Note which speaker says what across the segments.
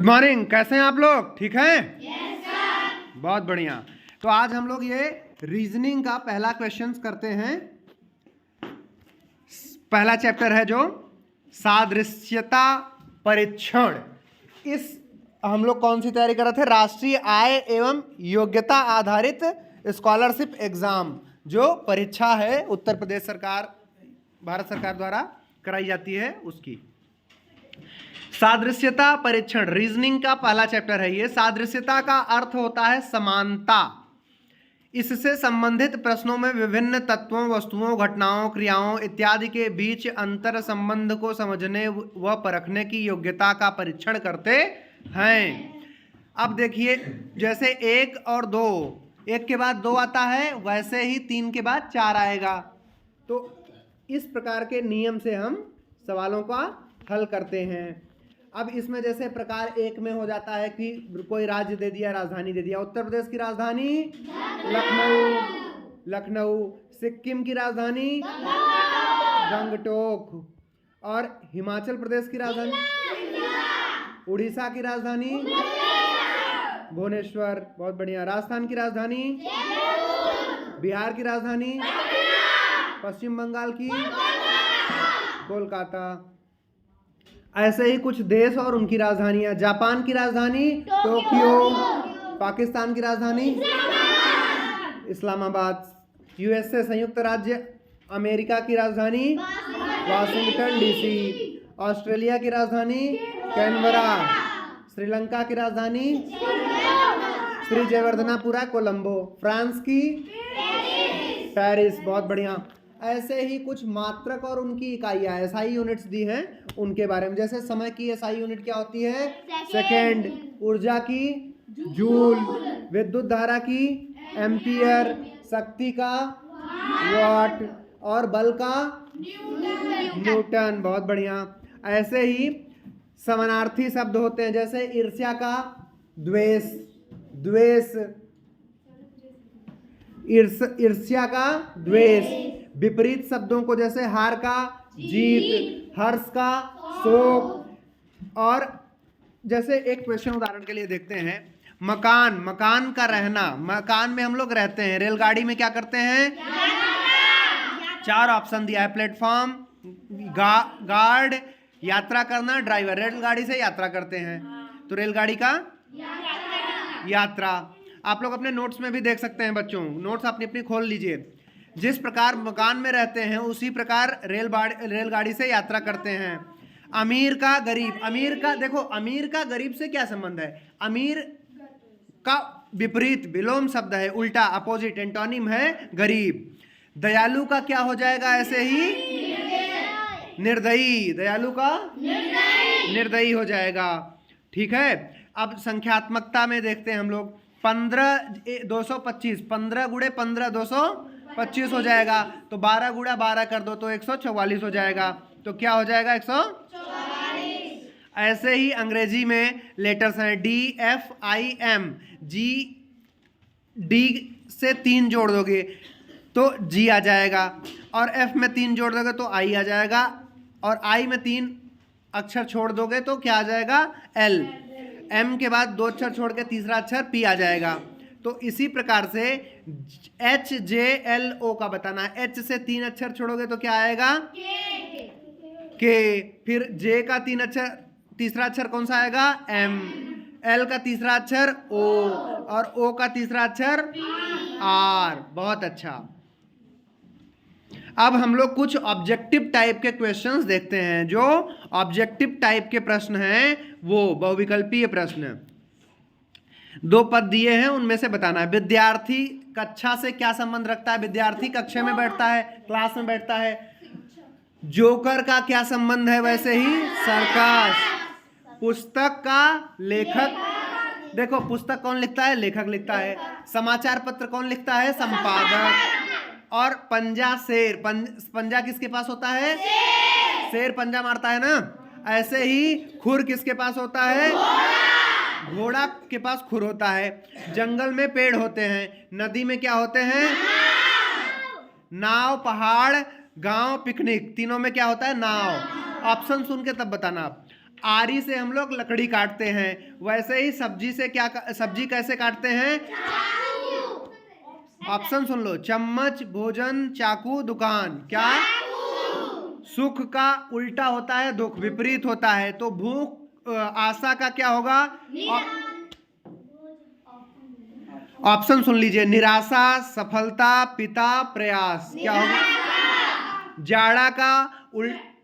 Speaker 1: Good morning, कैसे हैं आप लोग? ठीक हैं? Yes sir. बहुत बढ़िया। तो आज हम लोग ये रीजनिंग का पहला क्वेश्चन करते हैं। पहला चैप्टर है जो सादृश्यता परीक्षण। इस हम लोग कौन सी तैयारी कर रहे थे? राष्ट्रीय आय एवं योग्यता आधारित स्कॉलरशिप एग्जाम, जो परीक्षा है उत्तर प्रदेश सरकार, भारत सरकार द्वारा कराई जाती है, उसकी सादृश्यता परीक्षण रीजनिंग का पहला चैप्टर है ये। सादृश्यता का अर्थ होता है समानता। इससे संबंधित प्रश्नों में विभिन्न तत्वों, वस्तुओं, घटनाओं, क्रियाओं इत्यादि के बीच अंतर संबंध को समझने व परखने की योग्यता का परीक्षण करते हैं। अब देखिए, जैसे एक और दो, एक के बाद दो आता है, वैसे ही तीन के बाद चार आएगा। तो इस प्रकार के नियम से हम सवालों का हल करते हैं। अब इसमें जैसे प्रकार एक में हो जाता है कि कोई राज्य दे दिया, राजधानी दे दिया। उत्तर प्रदेश की राजधानी लखनऊ, सिक्किम की राजधानी गंगटोक, और हिमाचल प्रदेश की राजधानी, उड़ीसा की राजधानी भुवनेश्वर। बहुत बढ़िया। राजस्थान की राजधानी, बिहार की राजधानी, पश्चिम बंगाल की कोलकाता। ऐसे ही कुछ देश और उनकी राजधानियां। जापान की राजधानी टोक्यो, पाकिस्तान की राजधानी इस्लामाबाद, यूएसए संयुक्त राज्य अमेरिका की राजधानी वाशिंगटन डीसी, ऑस्ट्रेलिया की राजधानी कैनबरा, श्रीलंका की राजधानी श्री जयवर्धनापुरा कोलंबो, फ्रांस की पेरिस। बहुत बढ़िया। ऐसे ही कुछ मात्रक और उनकी इकाइयाँ, एसआई यूनिट्स दी हैं, उनके बारे में। जैसे समय की एसआई यूनिट क्या होती है? सेकेंड। ऊर्जा की जूल, विद्युत धारा की एम्पियर, शक्ति का वाट, और बल का न्यूटन। बहुत बढ़िया। ऐसे ही समानार्थी शब्द होते हैं, जैसे ईर्ष्या का द्वेष, ईर्ष्या का द्वेष। विपरीत शब्दों को जैसे हार का जीत, हर्ष का शोक। और जैसे एक क्वेश्चन उदाहरण के लिए देखते हैं, मकान का रहना। मकान में हम लोग रहते हैं। रेलगाड़ी में क्या करते हैं? चार ऑप्शन दिया है, प्लेटफॉर्म, गार्ड, यात्रा करना, ड्राइवर। रेलगाड़ी से यात्रा करते हैं, तो रेलगाड़ी का यात्रा। आप लोग अपने नोट्स में भी देख सकते हैं बच्चों, नोट्स अपनी अपनी खोल लीजिए। जिस प्रकार मकान में रहते हैं उसी प्रकार रेलगाड़ी से यात्रा करते हैं। अमीर का गरीब, अमीर का, देखो अमीर का गरीब से क्या संबंध है? अमीर का विपरीत विलोम शब्द है, उल्टा अपोजिट एंटोनिम है गरीब। दयालु का क्या हो जाएगा? ऐसे ही निर्दयी, दयालु का निर्दयी हो जाएगा। ठीक है। अब संख्यात्मकता में देखते हैं हम लोग। 225, 15 गुणे 15 225 हो जाएगा। तो 12 गुणा 12 कर दो तो 144 हो जाएगा। तो क्या हो जाएगा? 144। ऐसे ही अंग्रेजी में लेटर्स हैं, DFIM, जी, डी से 3 जोड़ दोगे तो जी आ जाएगा, और एफ में 3 जोड़ दोगे तो आई आ जाएगा, और आई में 3 अक्षर छोड़ दोगे तो क्या आ जाएगा? एल। एम के बाद 2 अक्षर छोड़ के तीसरा अक्षर पी आ जाएगा। तो इसी प्रकार से HJLO का बताना है। एच से 3 अक्षर छोड़ोगे तो क्या आएगा? के। फिर जे का तीसरा अक्षर कौन सा आएगा? एम। एल का तीसरा अक्षर ओ, और ओ का तीसरा अक्षर आर। बहुत अच्छा। अब हम लोग कुछ ऑब्जेक्टिव टाइप के क्वेश्चंस देखते हैं। जो ऑब्जेक्टिव टाइप के प्रश्न हैं वो बहुविकल्पीय प्रश्न। 2 पद दिए हैं, उनमें से बताना है। विद्यार्थी कक्षा से क्या संबंध रखता है? विद्यार्थी कक्षा में बैठता है, क्लास में बैठता है। जोकर का क्या संबंध है? वैसे ही सर्कस। पुस्तक का लेखक, देखो पुस्तक कौन लिखता है? लेखक लिखता है। समाचार पत्र कौन लिखता है? संपादक। और पंजा शेर, पंजा किसके पास होता है? शेर पंजा मारता है ना। ऐसे ही खुर किसके पास होता है? घोड़ा के पास खुर होता है। जंगल में पेड़ होते हैं, नदी में क्या होते हैं? नाव, पहाड़, गांव, पिकनिक, तीनों में क्या होता है? नाव। ऑप्शन सुन के तब बताना आप। आरी से हम लोग लकड़ी काटते हैं, वैसे ही सब्जी से सब्जी कैसे काटते हैं? ऑप्शन सुन लो, चम्मच, भोजन, चाकू, दुकान। क्या? सुख का उल्टा होता है दुख, विपरीत होता है। तो भूख, आशा का क्या होगा? ऑप्शन सुन लीजिए, निराशा, सफलता, पिता, प्रयास। क्या होगा?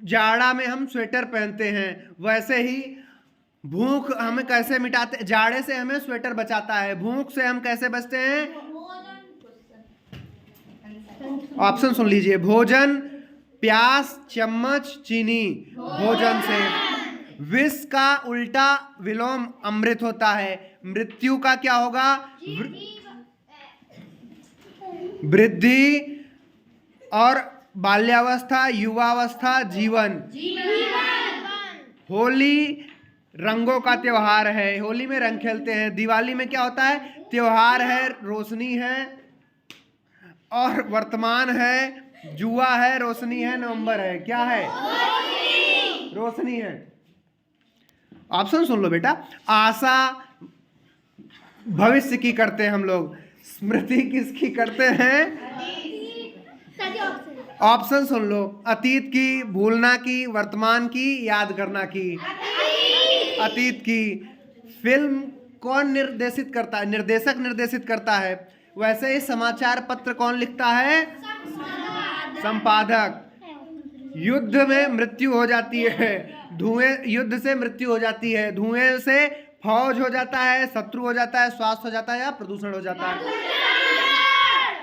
Speaker 1: जाड़ा में हम स्वेटर पहनते हैं, वैसे ही भूख हमें कैसे मिटाते? जाड़े से हमें स्वेटर बचाता है, भूख से हम कैसे बचते हैं? ऑप्शन सुन लीजिए, भोजन, प्यास, चम्मच, चीनी। भोजन से। विष का उल्टा विलोम अमृत होता है। मृत्यु का क्या होगा? वृद्धि। और बाल्यावस्था, युवावस्था, जीवन। होली रंगों का त्योहार है, होली में रंग खेलते हैं। दिवाली में क्या होता है? त्योहार है, रोशनी है। और वर्तमान है, जुआ है, रोशनी है, नवंबर है। क्या है? रोशनी है। ऑप्शन सुन लो बेटा, आशा भविष्य की करते हैं हम लोग, स्मृति किसकी करते हैं? ऑप्शन सुन लो, अतीत की, भूलना की, वर्तमान की, याद करना की। अतीत की। फिल्म कौन निर्देशित करता है? निर्देशक निर्देशित करता है। वैसे ही समाचार पत्र कौन लिखता है? संपादक। युद्ध में मृत्यु हो जाती है, धुएं, युद्ध से मृत्यु हो जाती है, धुएं से फौज हो जाता है, शत्रु हो जाता है, स्वास्थ्य हो जाता है, या प्रदूषण हो जाता है।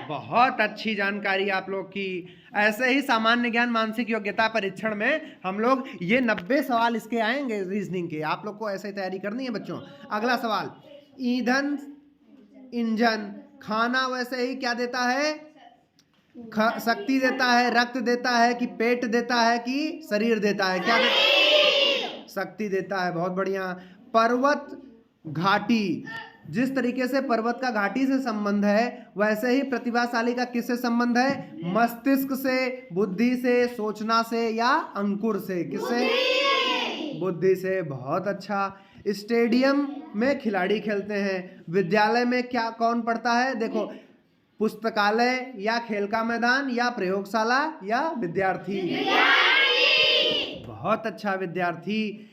Speaker 1: बहुत अच्छी जानकारी आप लोग की। ऐसे ही सामान्य ज्ञान मानसिक योग्यता परीक्षण में हम लोग ये 90 सवाल इसके आएंगे रीजनिंग के, आप लोग को ऐसे ही तैयारी करनी है बच्चों। अगला सवाल, ईंधन, इंजन, खाना वैसे ही क्या देता है? शक्ति देता है, रक्त देता है, कि पेट देता है, कि शरीर देता है? क्या शक्ति देता है। बहुत बढ़िया। पर्वत, घाटी, जिस तरीके से पर्वत का घाटी से संबंध है, वैसे ही प्रतिभाशाली का किससे संबंध है? मस्तिष्क से, बुद्धि से, सोचना से, या अंकुर से? किससे? बुद्धि से। बहुत अच्छा। स्टेडियम में खिलाड़ी खेलते हैं, विद्यालय में क्या कौन पढ़ता है? देखो, पुस्तकालय, या खेल का मैदान, या प्रयोगशाला, या विद्यार्थी? बहुत अच्छा, विद्यार्थी।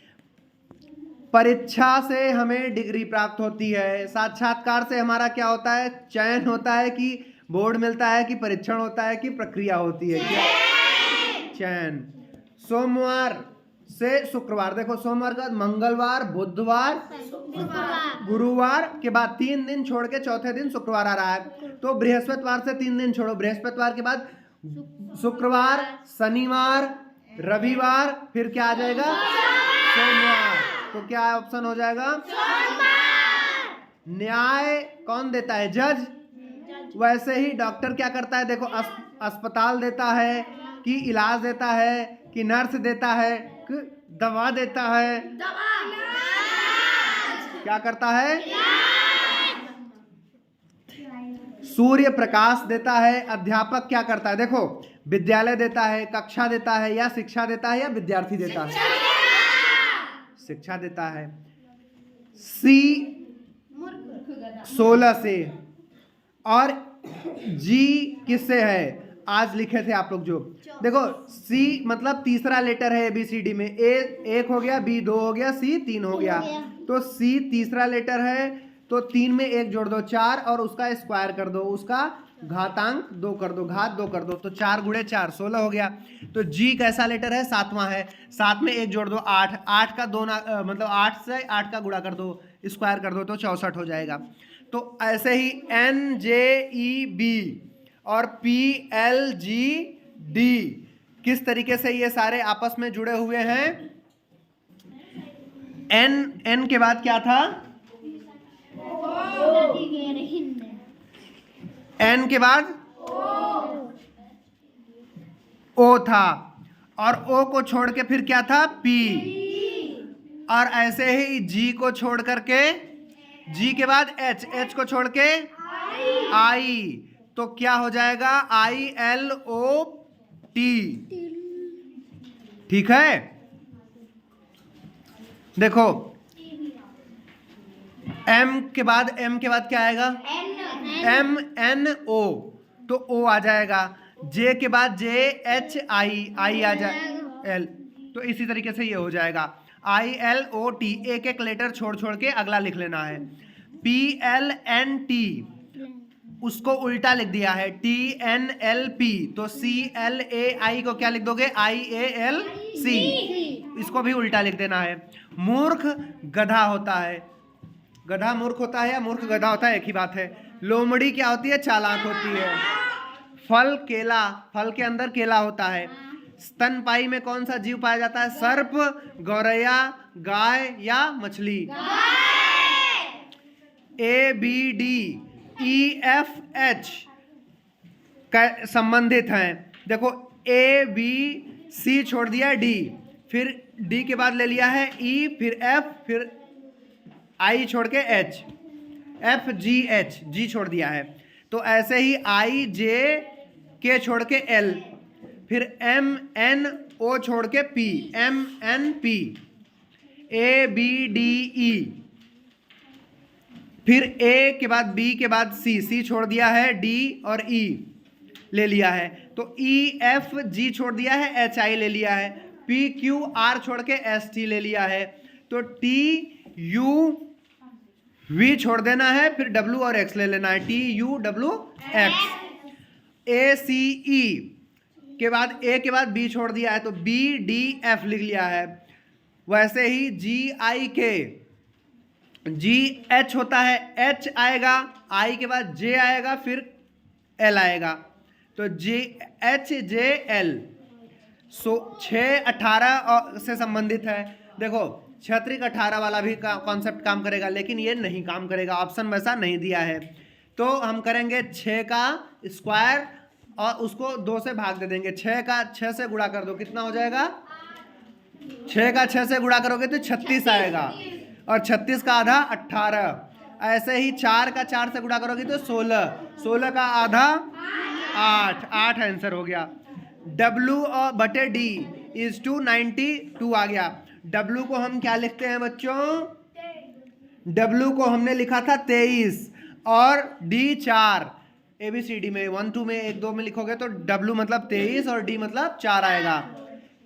Speaker 1: परीक्षा से हमें डिग्री प्राप्त होती है, साक्षात्कार से हमारा क्या होता है? चयन होता है, कि बोर्ड मिलता है, कि परीक्षण होता है, कि प्रक्रिया होती है? क्या? चयन। सोमवार से शुक्रवार, देखो सोमवार के बाद मंगलवार, बुधवार, गुरुवार के बाद 3 दिन छोड़ के चौथे दिन शुक्रवार आ रहा है। तो बृहस्पतिवार से 3 दिन छोड़ो, बृहस्पतिवार के बाद शुक्रवार, शनिवार, रविवार, फिर क्या आ जाएगा? सोमवार। तो क्या ऑप्शन हो जाएगा? न्याय कौन देता है? जज। वैसे ही डॉक्टर क्या करता है? देखो, अस्पताल देता है, कि इलाज देता है, कि नर्स देता है, कि दवा देता है? क्या करता है? सूर्य प्रकाश देता है। अध्यापक क्या करता है? देखो, विद्यालय देता है, कक्षा देता है, या शिक्षा देता है, या विद्यार्थी देता है? शिक्षा देता है। सी 16 से, और जी किससे है? आज लिखे थे आप लोग जो, देखो सी मतलब तीसरा लेटर है ABCD में। ए 1 हो गया, B 2 हो गया, C 3 हो गया। तो C तीसरा लेटर है, तो 3 में 1 जोड़ दो 4, और उसका स्क्वायर कर दो, उसका घातांक 2 कर दो, घात 2 कर दो, तो 4 गुणे 4 16 हो गया। तो G कैसा लेटर है? 7वां है। 7 में 1 जोड़ दो 8, 8 का 2 मतलब 8 से 8 का गुणा कर दो, स्क्वायर कर दो, तो 64 हो जाएगा। तो ऐसे ही NJEB और PLGD किस तरीके से ये सारे आपस में जुड़े हुए हैं? N के बाद क्या था? N के बाद O था, और O को छोड़ के फिर क्या था? P। और ऐसे ही G को छोड़ करके, G के बाद H को छोड़ के I, तो क्या हो जाएगा? ILOT। ठीक है। देखो एम के बाद क्या आएगा? एम एन ओ, तो ओ आ जाएगा। जे के बाद जे एच आई आ जाएगा एल, तो इसी तरीके से ये हो जाएगा आई एल ओ टी, एक एक लेटर छोड़ छोड़ के अगला लिख लेना है। पी एल एन टी, उसको उल्टा लिख दिया है, टी एन एल पी, तो सी एल ए आई को क्या लिख दोगे? आई ए एल सी, इसको भी उल्टा लिख देना है। मूर्ख गधा होता है, गधा मूर्ख होता है या मूर्ख गधा होता है, एक ही बात है। लोमड़ी क्या होती है? चालाक होती है। फल केला, फल के अंदर केला होता है। स्तनपायी में कौन सा जीव पाया जाता है? सर्प, गौरैया, गाय या मछली? A B D E F H संबंधित हैं। देखो ए बी सी छोड़ दिया डी, फिर डी के बाद ले लिया है ई, फिर एफ, फिर आई छोड़ के एच, एफ जी एच, जी छोड़ दिया है। तो ऐसे ही आई जे के छोड़ के एल, फिर एम एन ओ छोड़ के P, M N P, A B D E, फिर ए के बाद बी के बाद सी, सी छोड़ दिया है, डी और ई ले लिया है, तो ई एफ जी छोड़ दिया है, एच आई ले लिया है, पी क्यू आर छोड़ के एस टी ले लिया है, तो टी यू वी छोड़ देना है, फिर डब्ल्यू और एक्स ले लेना है, टी यू डब्ल्यू एक्स। ए सी ई के बाद ए के बाद बी छोड़ दिया है, तो बी डी एफ लिख लिया है। वैसे ही जी आई के, जी एच होता है, एच आएगा, आई के बाद जे आएगा, फिर एल आएगा, तो जे एच जे एल। 6 18 से संबंधित है। देखो क्षत्रिक 18 वाला भी कॉन्सेप्ट काम करेगा, लेकिन ये नहीं काम करेगा, ऑप्शन वैसा नहीं दिया है। तो हम करेंगे 6 का स्क्वायर और उसको 2 से भाग दे देंगे। 6 का 6 से गुणा कर दो, कितना हो जाएगा? 6 का 6 से गुणा करोगे तो 36 आएगा, और 36 का आधा 18। ऐसे ही 4 का 4 से गुणा करोगे तो 16, 16 का आधा 8, 8 आंसर हो गया। W और बटे D इज टू 92 आ गया। W को हम क्या लिखते हैं बच्चों? W को हमने लिखा था 23 और D 4। ABCD में 1 2 में 1 2 में लिखोगे तो W मतलब 23 और D मतलब 4 आएगा,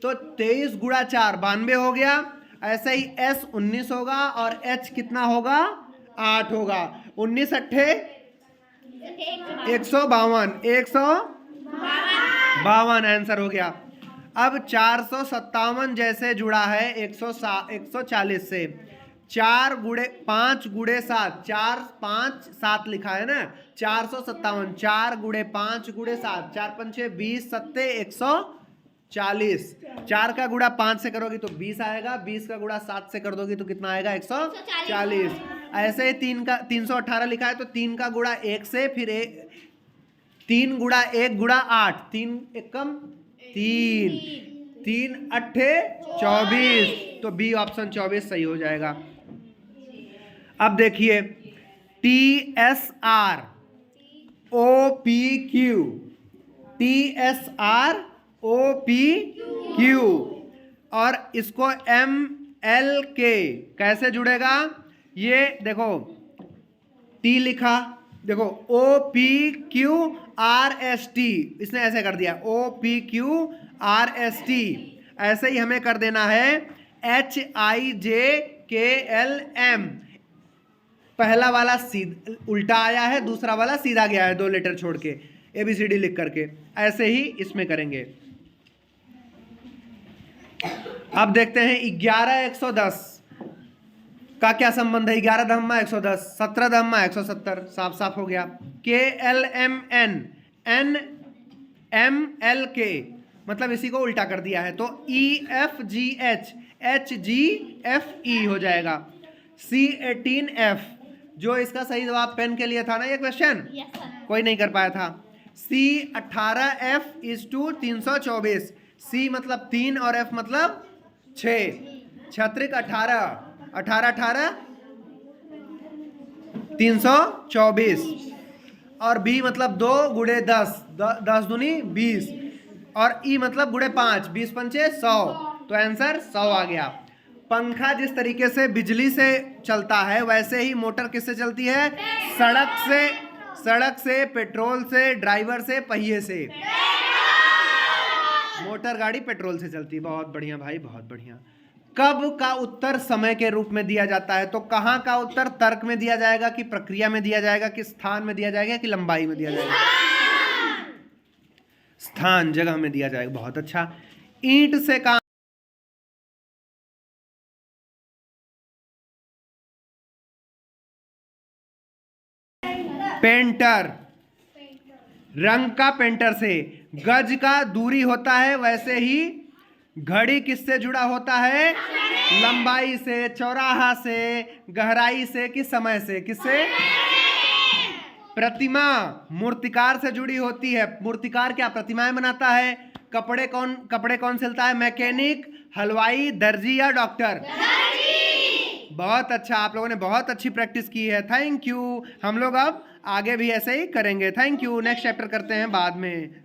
Speaker 1: तो 23 गुणा 4 92 हो गया। ऐसे ही S 19 होगा और H कितना होगा? 8 होगा। 19 अट्ठे 152, 152 आंसर हो गया। अब 457 जैसे जुड़ा है 140 से, 4 गुणे 5 गुणे 7, 4 5 7 लिखा है ना, 457, 4 गुणे 5 गुणे 7, 4 5 6 20 7 140। 4 का गुणा 5 से करोगी तो 20 आएगा, 20 का गुणा 7 से कर दोगी तो कितना आएगा? 140। ऐसे ही 3 का 318 लिखा है, तो 3 का गुणा 1 से, फिर 3 गुणा 1 गुणा 8, 3 एकम 3, 3 अट्ठे 24, तो बी ऑप्शन 24 सही हो जाएगा। अब देखिए TSR OPQ, TSR OPQ और इसको MLK कैसे जुड़ेगा? ये देखो T लिखा, देखो OPQRST, इसने ऐसे कर दिया OPQRST। ऐसे ही हमें कर देना है HIJKLM। पहला वाला सीधा उल्टा आया है, दूसरा वाला सीधा गया है 2 लेटर छोड़ के, ABCD लिख करके। ऐसे ही इसमें करेंगे। अब देखते हैं 11 110 का क्या संबंध है। 11 दहम्मा 110, 17 दहम्मा 170, साफ साफ हो गया। KLMN NMLK, मतलब इसी को उल्टा कर दिया है, तो EFGH HGFE हो जाएगा। C18F, जो इसका सही जवाब पेन के लिए था ना ये क्वेश्चन, कोई नहीं कर पाया था। C18F इज टू 324, C मतलब 3 और F मतलब 6। क्षत्रिक 18 18 18 324, और B मतलब 2 गुणे 10 10 दूनी 20, और E मतलब गुणे 5 20 पंचे 100, तो आंसर 100 आ गया। पंखा जिस तरीके से बिजली से चलता है वैसे ही मोटर किससे चलती है? सड़क से, पेट्रोल से, ड्राइवर से, पहिए से। मोटर गाड़ी पेट्रोल से चलती है। बहुत बढ़िया भाई, बहुत बढ़िया। कब का उत्तर समय के रूप में दिया जाता है, तो कहाँ का उत्तर तर्क में दिया जाएगा कि प्रक्रिया में दिया जाएगा कि स्थान में दिया जाएगा कि लंबाई में दिया जाएगा? स्थान, जगह में दिया जाएगा। बहुत अच्छा। ईंट से काम, पेंटर, रंग का पेंटर से। गज का दूरी होता है, वैसे ही घड़ी किससे जुड़ा होता है? लंबाई से, चौराहा से, गहराई से कि समय से? किससे? प्रतिमा मूर्तिकार से जुड़ी होती है। मूर्तिकार क्या प्रतिमाएं बनाता है? कपड़े कौन सिलता है? मैकेनिक, हलवाई, दर्जी या डॉक्टर? बहुत अच्छा, आप लोगों ने बहुत अच्छी प्रैक्टिस की है। Thank you. हम लोग अब आगे भी ऐसे ही करेंगे। Thank you. नेक्स्ट चैप्टर करते हैं बाद में।